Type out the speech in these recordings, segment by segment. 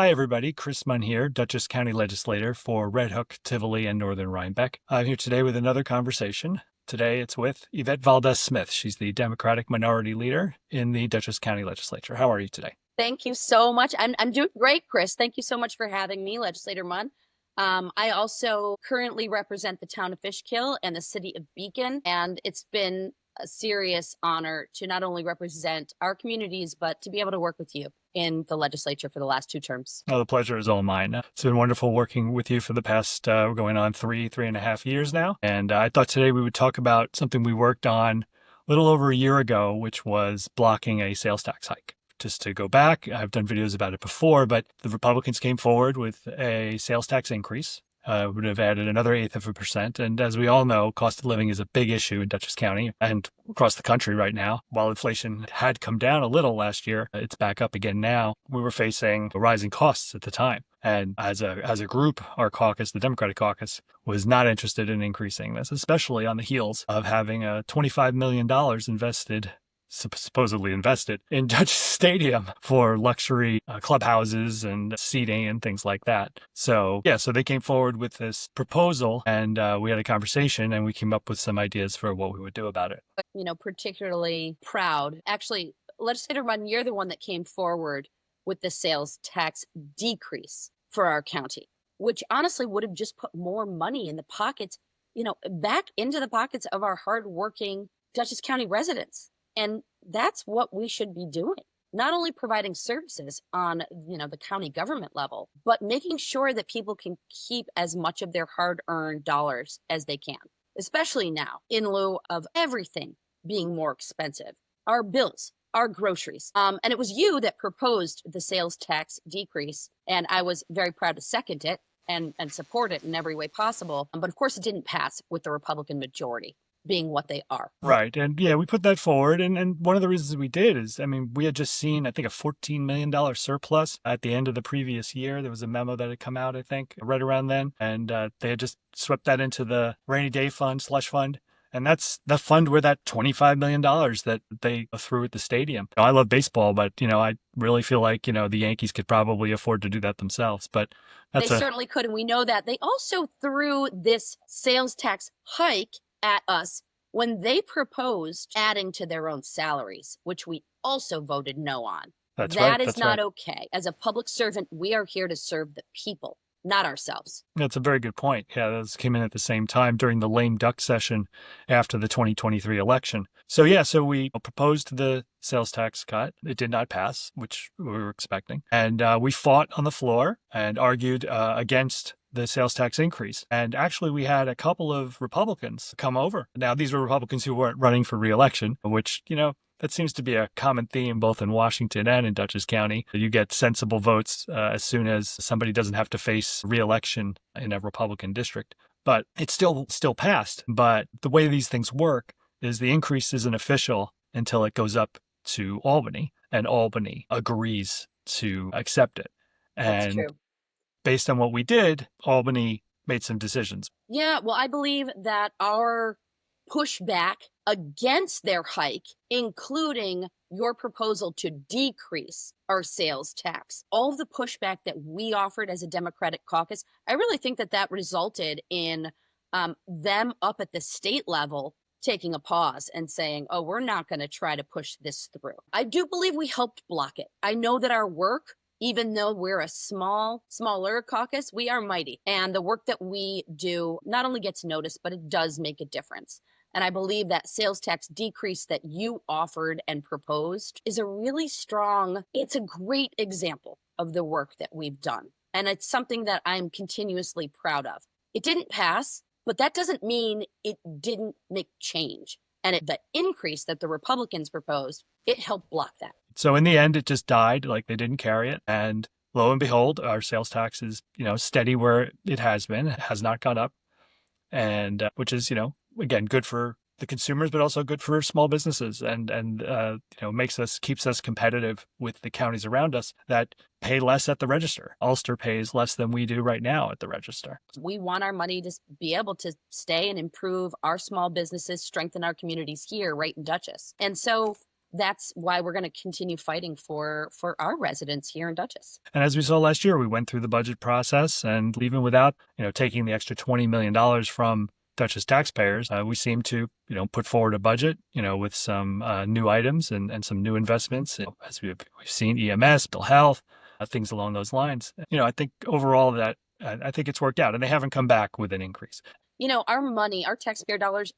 Hi, everybody. Chris Munn here, Dutchess County Legislator for Red Hook, Tivoli, and Northern Rhinebeck. I'm here today with another conversation. Today it's with Yvette Valdés Smith. She's the Democratic Minority Leader in the Dutchess County Legislature. How are you today? Thank you so much. I'm doing great, Chris. Thank you so much for having me, Legislator Munn. I also currently represent the town of Fishkill and the city of Beacon, and it's been a serious honor to not only represent our communities, but to be able to work with you in the legislature for the last 2 terms. Oh, the pleasure is all mine. It's been wonderful working with you for the past, going on three and a half years now. And I thought today we would talk about something we worked on a little over a year ago, which was blocking a sales tax hike. Just to go back, I've done videos about it before, but the Republicans came forward with a sales tax increase. Would have added another 1/8%. And as we all know, cost of living is a big issue in Dutchess County and across the country right now. While inflation had come down a little last year, it's back up again now. We were facing rising costs at the time. And as a group, our caucus, the Democratic caucus, was not interested in increasing this, especially on the heels of having $25 million supposedly invested in Dutch Stadium for luxury clubhouses and seating and things like that. So they came forward with this proposal, and we had a conversation, and we came up with some ideas for what we would do about it. Particularly proud. Actually, Legislator Munn, you're the one that came forward with the sales tax decrease for our county, which honestly would have just put more money in the pockets, back into the pockets of our hardworking Dutchess County residents. And that's what we should be doing. Not only providing services on, the county government level, but making sure that people can keep as much of their hard-earned dollars as they can, especially now in lieu of everything being more expensive. Our bills, our groceries. And it was you that proposed the sales tax decrease, and I was very proud to second it and support it in every way possible. But of course, it didn't pass with the Republican majority being what they are. Right. And we put that forward. And one of the reasons we did is, we had just seen, I think, a $14 million surplus at the end of the previous year. There was a memo that had come out, I think, right around then. And they had just swept that into the rainy day fund, slush fund. And that's the fund where that $25 million that they threw at the stadium. I love baseball, but, I really feel like, the Yankees could probably afford to do that themselves. But they certainly could. And we know that. They also threw this sales tax hike at us when they proposed adding to their own salaries, which we also voted no on. That is not okay. As a public servant, we are here to serve the people, not ourselves. That's a very good point. Yeah, those came in at the same time during the lame duck session after the 2023 election. So we proposed the sales tax cut. It did not pass, which we were expecting. And we fought on the floor and argued against the sales tax increase. And actually, we had a couple of Republicans come over. Now, these were Republicans who weren't running for re-election, which, that seems to be a common theme both in Washington and in Dutchess County. You get sensible votes as soon as somebody doesn't have to face re-election in a Republican district. But it still passed. But the way these things work is the increase isn't official until it goes up to Albany, and Albany agrees to accept it. That's true. Based on what we did, Albany made some decisions. Yeah, well, I believe that our pushback against their hike, including your proposal to decrease our sales tax, all of the pushback that we offered as a Democratic caucus, I really think that resulted in them up at the state level taking a pause and saying, oh, we're not going to try to push this through. I do believe we helped block it. I know that our work, even though we're a smaller caucus, we are mighty. And the work that we do not only gets noticed, but it does make a difference. And I believe that sales tax decrease that you offered and proposed is it's a great example of the work that we've done. And it's something that I'm continuously proud of. It didn't pass, but that doesn't mean it didn't make change. And the increase that the Republicans proposed, it helped block that. So in the end, it just died, like they didn't carry it. And lo and behold, our sales tax is, steady where it has been. It has not gone up. And which is, again, good for the consumers, but also good for small businesses and keeps us competitive with the counties around us that pay less at the register. Ulster pays less than we do right now at the register. We want our money to be able to stay and improve our small businesses, strengthen our communities here right in Dutchess. And so that's why we're going to continue fighting for our residents here in Dutchess. And as we saw last year, we went through the budget process, and even without, taking the extra $20 million from Dutchess taxpayers, we seem to, put forward a budget, with some new items and some new investments, as we've seen EMS, mental health, things along those lines. I think overall that I think it's worked out, and they haven't come back with an increase. Our money, our taxpayer dollars,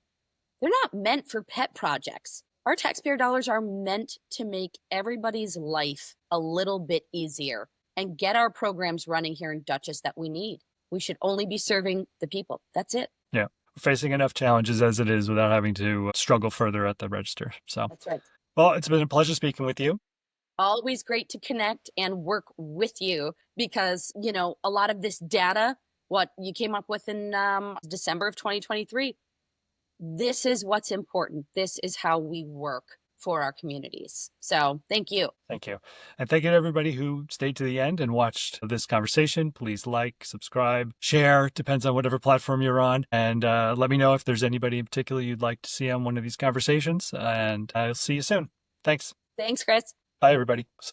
they're not meant for pet projects. Our taxpayer dollars are meant to make everybody's life a little bit easier and get our programs running here in Dutchess that we need. We should only be serving the people. That's it. Yeah. We're facing enough challenges as it is without having to struggle further at the register. So that's right. Well, it's been a pleasure speaking with you. Always great to connect and work with you because, a lot of this data, what you came up with in December of 2023, this is what's important. This is how we work for our communities. So thank you. Thank you. And thank you to everybody who stayed to the end and watched this conversation. Please like, subscribe, share, depends on whatever platform you're on. And let me know if there's anybody in particular you'd like to see on one of these conversations. And I'll see you soon. Thanks. Thanks, Chris. Bye, everybody.